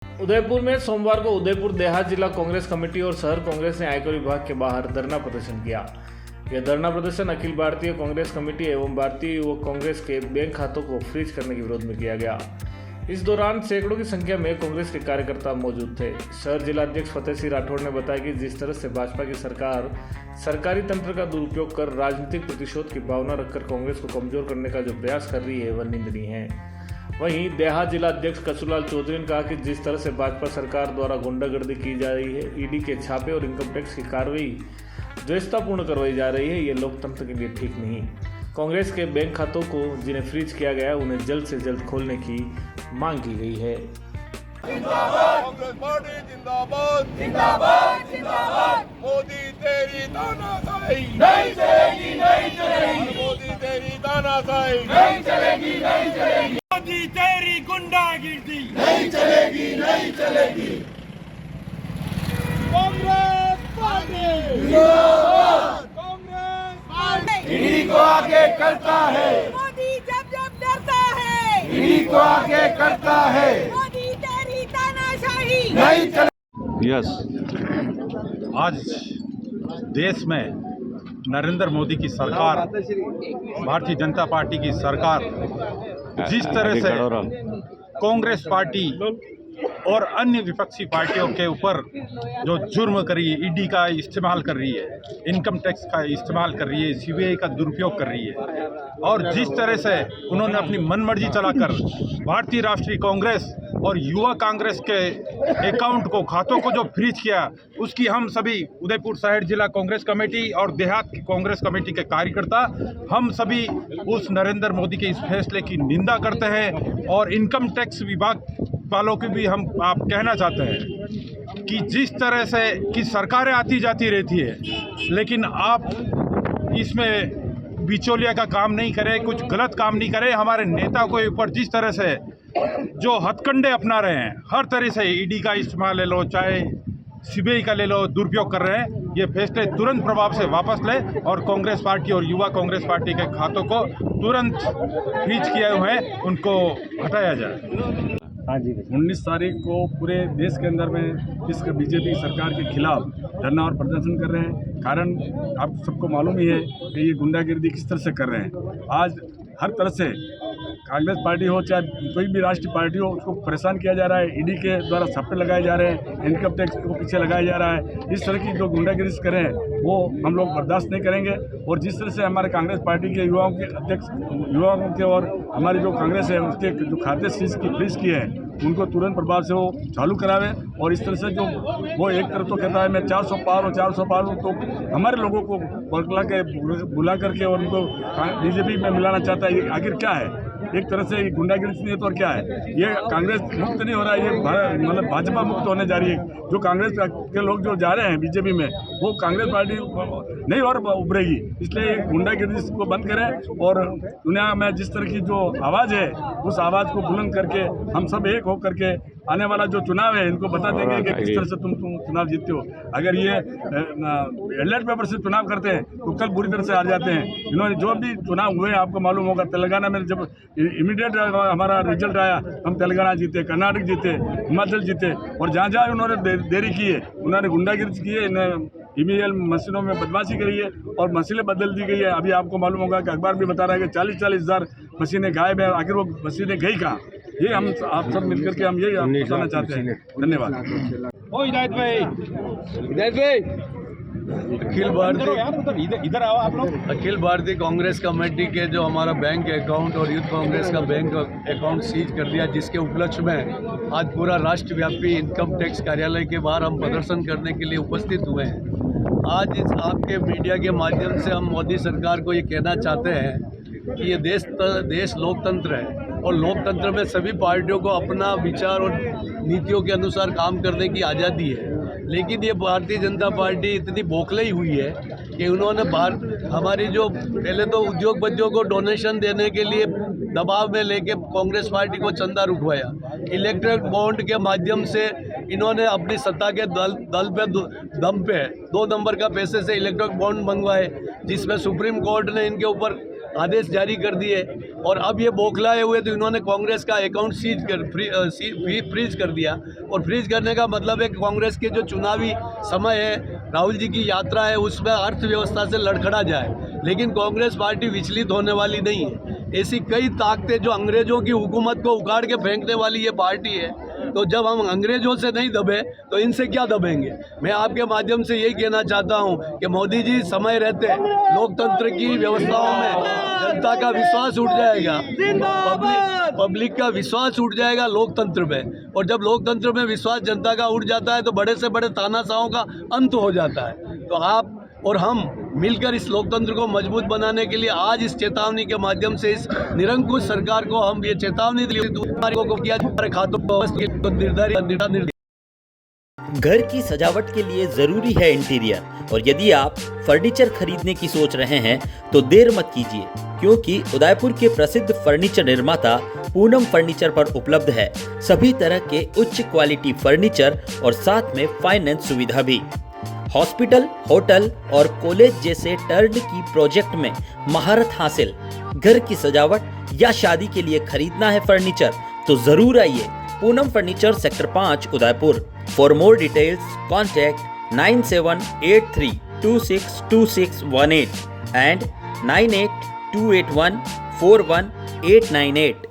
उदयपुर में सोमवार को उदयपुर देहात जिला कांग्रेस कमेटी और शहर कांग्रेस ने आयकर विभाग के बाहर धरना प्रदर्शन किया। यह धरना प्रदर्शन अखिल भारतीय कांग्रेस कमेटी एवं भारतीय युवक कांग्रेस के बैंक खातों को फ्रीज करने के विरोध में किया गया। इस दौरान सैकड़ों की संख्या में कांग्रेस के कार्यकर्ता मौजूद थे। शहर जिला अध्यक्ष फतेह सिंह राठौड़ ने बताया कि जिस तरह से भाजपा की सरकार सरकारी तंत्र का दुरुपयोग कर राजनीतिक प्रतिशोध की भावना रखकर कांग्रेस को कमजोर करने का जो प्रयास कर रही है वह निंदनीय है। वहीं देहात जिला अध्यक्ष कचूलाल चौधरी ने कहा कि जिस तरह से भाजपा सरकार द्वारा गुंडागर्दी की जा रही है, ईडी के छापे और इनकम टैक्स की कार्रवाई द्वेषतापूर्ण करवाई जा रही है, ये लोकतंत्र के लिए ठीक नहीं। कांग्रेस के बैंक खातों को जिन्हें फ्रीज किया गया उन्हें जल्द से जल्द खोलने की मांग की गई है। कांग्रेस पार्टी जिंदाबाद जिंदाबाद जिंदाबाद। मोदी तेरी तानाशाही नहीं चलेगी नहीं चलेगी। मोदी तेरी तानाशाही नहीं चलेगी नहीं चलेगी। मोदी तेरी गुंडागिर्दी नहीं चलेगी नहीं चलेगी। कांग्रेस पार्टी जिंदाबाद। कांग्रेस पार्टी ईडी को आगे करता है। मोदी जब जब डरता है ईडी को आगे करता है। मोदी तेरी तानाशाही नहीं चलेगी। यस आज देश में नरेंद्र मोदी की सरकार, भारतीय जनता पार्टी की सरकार जिस तरह से कांग्रेस पार्टी और अन्य विपक्षी पार्टियों के ऊपर जो जुर्म कर रही है, ईडी का इस्तेमाल कर रही है, इनकम टैक्स का इस्तेमाल कर रही है, सीबीआई का दुरुपयोग कर रही है और जिस तरह से उन्होंने अपनी मनमर्जी चलाकर भारतीय राष्ट्रीय कांग्रेस और युवा कांग्रेस के अकाउंट को, खातों को जो फ्रीज किया, उसकी हम सभी उदयपुर शहर जिला कांग्रेस कमेटी और देहात की कांग्रेस कमेटी के कार्यकर्ता हम सभी उस नरेंद्र मोदी के इस फैसले की निंदा करते हैं और इनकम टैक्स विभाग वालों की भी हम आप कहना चाहते हैं कि जिस तरह से कि सरकारें आती जाती रहती है, लेकिन आप इसमें बिचौलिया का काम नहीं करें, कुछ गलत काम नहीं करें। हमारे नेता को ऊपर जिस तरह से जो हथकंडे अपना रहे हैं, हर तरह से ईडी का इस्तेमाल ले लो, चाहे सीबीआई का ले लो, दुरुपयोग कर रहे हैं, ये फैसले तुरंत प्रभाव से वापस लें और कांग्रेस पार्टी और युवा कांग्रेस पार्टी के खातों को तुरंत फ्रीज किए हुए हैं उनको हटाया जाए। 19 तारीख को पूरे देश के अंदर में इस बीजेपी सरकार के खिलाफ धरना और प्रदर्शन कर रहे हैं। कारण आप सबको मालूम ही है कि ये गुंडागिर्दी किस तरह से कर रहे हैं। आज हर तरह से कांग्रेस पार्टी हो चाहे कोई भी राष्ट्रीय पार्टी हो, उसको परेशान किया जा रहा है। ईडी के द्वारा छापे लगाए जा रहे हैं, इनकम टैक्स को पीछे लगाया जा रहा है। इस तरह की जो गुंडागिरी करें वो हम लोग बर्दाश्त नहीं करेंगे। और जिस तरह से हमारे कांग्रेस पार्टी के युवाओं के अध्यक्ष, युवाओं के और हमारी जो कांग्रेस है उसके जो खाते फ्रीज किए हैं उनको तुरंत प्रभाव से वो चालू करावे। और इस तरह से जो वो एक तरफ तो कहता है मैं 400 पार हूँ 400 पार हूँ, तो हमारे लोगों को बुला करके और उनको बीजेपी में मिलाना चाहता है। ये आखिर क्या है? एक तरह से गुंडागिरी नहीं है तो और क्या है? ये कांग्रेस मुक्त नहीं हो रहा है, ये मतलब भाजपा मुक्त होने जा रही है। जो कांग्रेस के लोग जो जा रहे हैं बीजेपी में, वो कांग्रेस पार्टी नहीं और उभरेगी। इसलिए गुंडागिरी को बंद करें और दुनिया में जिस तरह की जो आवाज़ है उस आवाज़ को बुलंद करके हम सब एक हो करके आने वाला जो चुनाव है इनको बता देंगे कि किस तरह से तुम चुनाव जीतते हो। अगर ये बैलेट पेपर से चुनाव करते हैं तो कल बुरी तरह से हार जाते हैं। इन्होंने जो भी चुनाव हुए आपको मालूम होगा, तेलंगाना में जब इमीडिएट हमारा रिजल्ट आया हम तेलंगाना जीते, कर्नाटक जीते, हिमाचल जीते और जहाँ जहाँ उन्होंने देरी की है, उन्होंने गुंडागिरी की है, ईवीएम मशीनों में बदमाशी करी है और मशीनें बदल दी गई है। अभी आपको मालूम होगा कि अखबार भी बता रहा है कि 40-40 हज़ार मशीनें गायब है। आखिर वो मशीनें गई कहाँ? ये हम आप सब मिलकर के हम यही बताना चाहते हैं। धन्यवाद। ओ हिदायत भाई इधर आओ आप लोग। अखिल भारतीय कांग्रेस कमेटी के जो हमारा बैंक अकाउंट और यूथ कांग्रेस का बैंक अकाउंट सीज कर दिया, जिसके उपलक्ष्य में आज पूरा राष्ट्रव्यापी इनकम टैक्स कार्यालय के बाहर हम प्रदर्शन करने के लिए उपस्थित हुए हैं। आज इस आपके मीडिया के माध्यम से हम मोदी सरकार को ये कहना चाहते हैं कि ये देश लोकतंत्र है और लोकतंत्र में सभी पार्टियों को अपना विचार और नीतियों के अनुसार काम करने की आज़ादी है। लेकिन ये भारतीय जनता पार्टी इतनी बौखलाई हुई है कि उन्होंने हमारी जो पहले तो उद्योगपतियों को डोनेशन देने के लिए दबाव में लेके कांग्रेस पार्टी को चंदा रुकवाया। इलेक्ट्रिक बॉन्ड के माध्यम से इन्होंने अपनी सत्ता के दम पे 2 नंबर का पैसे से इलेक्ट्रिक बॉन्ड मंगवाए, जिसमें सुप्रीम कोर्ट ने इनके ऊपर आदेश जारी कर दिए और अब ये बौखलाए हुए तो इन्होंने कांग्रेस का अकाउंट सीज कर फ्रीज कर दिया। और फ्रीज करने का मतलब है कि कांग्रेस के जो चुनावी समय है, राहुल जी की यात्रा है, उसमें अर्थव्यवस्था से लड़खड़ा जाए। लेकिन कांग्रेस पार्टी विचलित होने वाली नहीं है। ऐसी कई ताकतें जो अंग्रेजों की हुकूमत को उखाड़ के फेंकने वाली ये पार्टी है, तो जब हम अंग्रेजों से नहीं दबे तो इनसे क्या दबेंगे। मैं आपके माध्यम से यही कहना चाहता हूं कि मोदी जी समय रहते लोकतंत्र की व्यवस्थाओं में जनता का विश्वास उठ जाएगा, पब्लिक का विश्वास उठ जाएगा लोकतंत्र में। और जब लोकतंत्र में विश्वास जनता का उठ जाता है तो बड़े से बड़े तानाशाहों का अंत हो जाता है। तो आप और हम मिलकर इस लोकतंत्र को मजबूत बनाने के लिए आज इस चेतावनी के माध्यम से इस निरंकुश सरकार को हम ये चेतावनी किया खातों को निर्धारित। घर की सजावट के लिए जरूरी है इंटीरियर, और यदि आप फर्नीचर खरीदने की सोच रहे हैं तो देर मत कीजिए, क्योंकि उदयपुर के प्रसिद्ध फर्नीचर निर्माता पूनम फर्नीचर पर उपलब्ध है सभी तरह के उच्च क्वालिटी फर्नीचर और साथ में फाइनेंस सुविधा भी। हॉस्पिटल, होटल और कॉलेज जैसे टर्न की प्रोजेक्ट में महारत हासिल। घर की सजावट या शादी के लिए खरीदना है फर्नीचर तो जरूर आइए Poonam furniture, sector 5, Udaipur. For more details contact 9783262618 and 9828141898।